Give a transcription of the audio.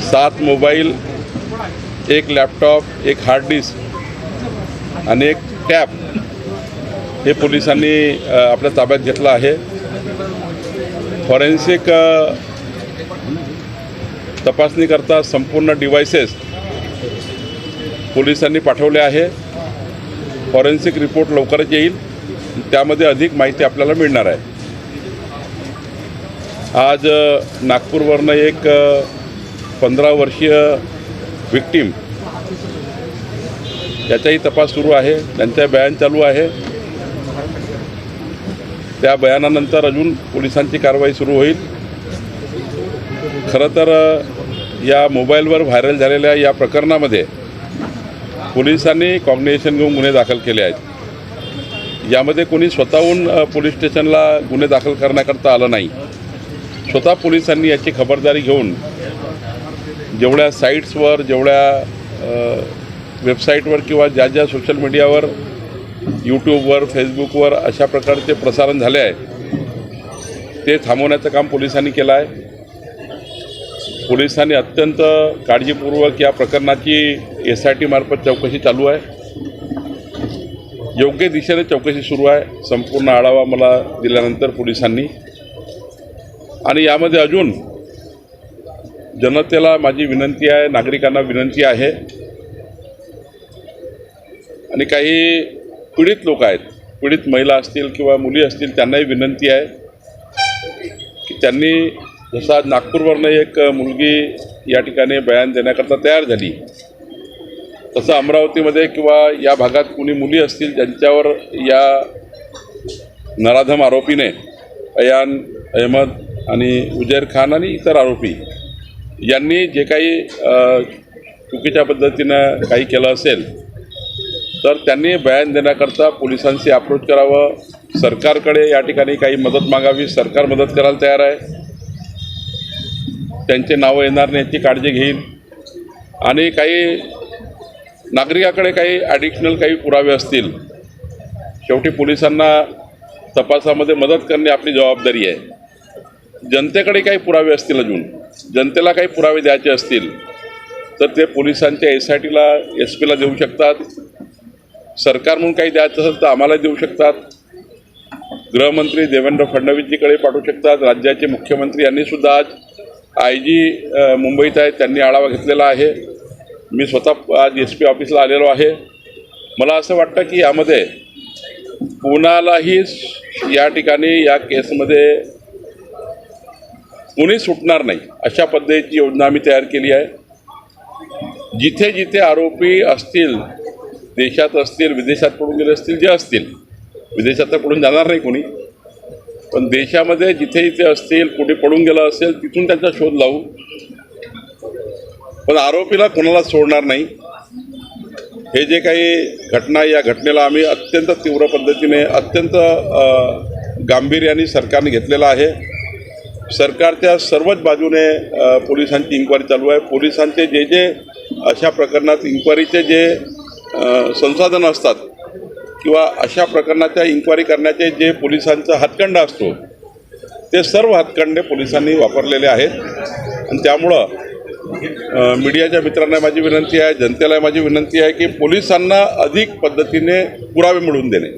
7 mobile, 1 laptop, 1 hard disk आणि 1 tab हे पोलिसांनी आपल्या ताब्यात घेतलं आहे। फॉरेन्सिक तपासणीकरता संपूर्ण डिव्हाइसेस पोलिसांनी पाठवले आहे। फॉरेन्सिक रिपोर्ट लवकरच येईल, त्यामध्ये अधिक माहिती आपल्याला मिळणार आहे। आज नागपूरवरनं एक 15 वर्षीय विक्टीम याचाही तपास सुरू आहे, त्यांचा बयान चालू आहे। त्या बयानानंतर अजून पोलिसांची कारवाई सुरू होईल। खरं तर या मोबाईलवर व्हायरल झालेल्या या प्रकरणामध्ये पोलिसांनी कॉग्निशन घेऊन गुन्हे दाखल केले आहेत। यामध्ये कोणी स्वतःहून पोलीस स्टेशनला गुन्हे दाखल करण्याकरता आलं नाही। स्वतः पोलिसांनी याची खबरदारी घेऊन जेवढ्या साईट्सवर, जेवढ्या वेबसाईटवर किंवा ज्या ज्या सोशल मीडियावर, यूट्यूबवर, फेसबुकवर अशा प्रकारचे प्रसारण झाले आहे ते थांबवण्याचं काम पोलिसांनी केलं आहे। पोलिसांनी अत्यंत काळजीपूर्वक या प्रकरणाची SIT मार्फत चौकशी चालू आहे। योग्य दिशेने चौकशी सुरू आहे। संपूर्ण आढावा मला दिल्यानंतर पोलिसांनी, आणि यामध्ये अजून जनतेला माझी विनंती आहे, नागरिकांना विनंती आहे, आणि काही पीडित लोक आहेत, पीडित महिला असतील किंवा मुली असतील, त्यांनाही विनंती आहे की त्यांनी, जसा नागपूरवरनं एक मुलगी या ठिकाणी बयान देण्याकरता तयार झाली, तसं अमरावतीमध्ये किंवा या भागात कुणी मुली असतील ज्यांच्यावर या नराधम आरोपीने, अयान अहमद आणि उजैर खान आणि इतर आरोपी यांनी जे काही चुकीच्या पद्धतीनं काही केलं असेल तर त्यांनी बयान देण्याकरता पोलिसांशी अप्रोच करावं, सरकारकडे या ठिकाणी काही मदत मागावी। सरकार मदत करायला तयार आहे, त्यांचे नावं येणार नाही याची काळजी घेईल, आणि काही नागरिकाकडे काही ॲडिशनल काही पुरावे असतील, शेवटी पोलिसांना तपासामध्ये मदत करणे आपली जबाबदारी आहे। जनतेकडे काही पुरावे असतील, अजून जनतेला काही पुरावे द्यायचे असतील तर ते पोलिसांच्या SITला, SP ला देऊ शकतात। सरकार म्हणून काही द्यायचं असेल तर आम्हाला देऊ शकतात। गृहमंत्री देवेंद्र फडणवीसजीकडे पाठवू शकतात। राज्याचे मुख्यमंत्री यांनीसुद्धा आज IG मुंबईत आहेत, त्यांनी आढावा घेतलेला आहे। मी स्वतः आज SP ऑफिसला आलेलो आहे। मला असं वाटतं की यामध्ये कोणालाही या ठिकाणी या केसमध्ये कोणी सुटणार नाही अशा पद्धतीची योजना आम्ही तयार केली आहे। जिथे जिथे आरोपी असतील, देशात असतील, विदेशात पडून गेले असतील, जे असतील, विदेशात तर पडून जाणार नाही कोणी, पण देशामध्ये जिथे जिथे असतील, कुठे पडून गेलं असेल तिथून त्यांचा शोध लावू, पण आरोपीला कोणाला सोडणार नाही। हे जे काही घटना, या घटनेला आम्ही अत्यंत तीव्र पद्धतीने, अत्यंत गांभीर्याने सरकारने घेतलेला आहे। सरकारच्या सर्वच बाजूने पोलिसांची इन्क्वायरी चालू आहे। पोलिसांचे जे जे अशा प्रकरणात इन्क्वायरीचे जे संसाधनं असतात किंवा अशा प्रकरणाच्या इन्क्वायरी करण्याचे जे पोलिसांचा हातखंडा असतो, ते सर्व हातखंडे पोलिसांनी वापरलेले आहेत। आणि त्यामुळं मीडियाच्या मित्रांना माझी विनंती आहे, जनतेला माझी विनंती आहे की पोलिसांना अधिक पद्धतीने पुरावे मिळवून देणे।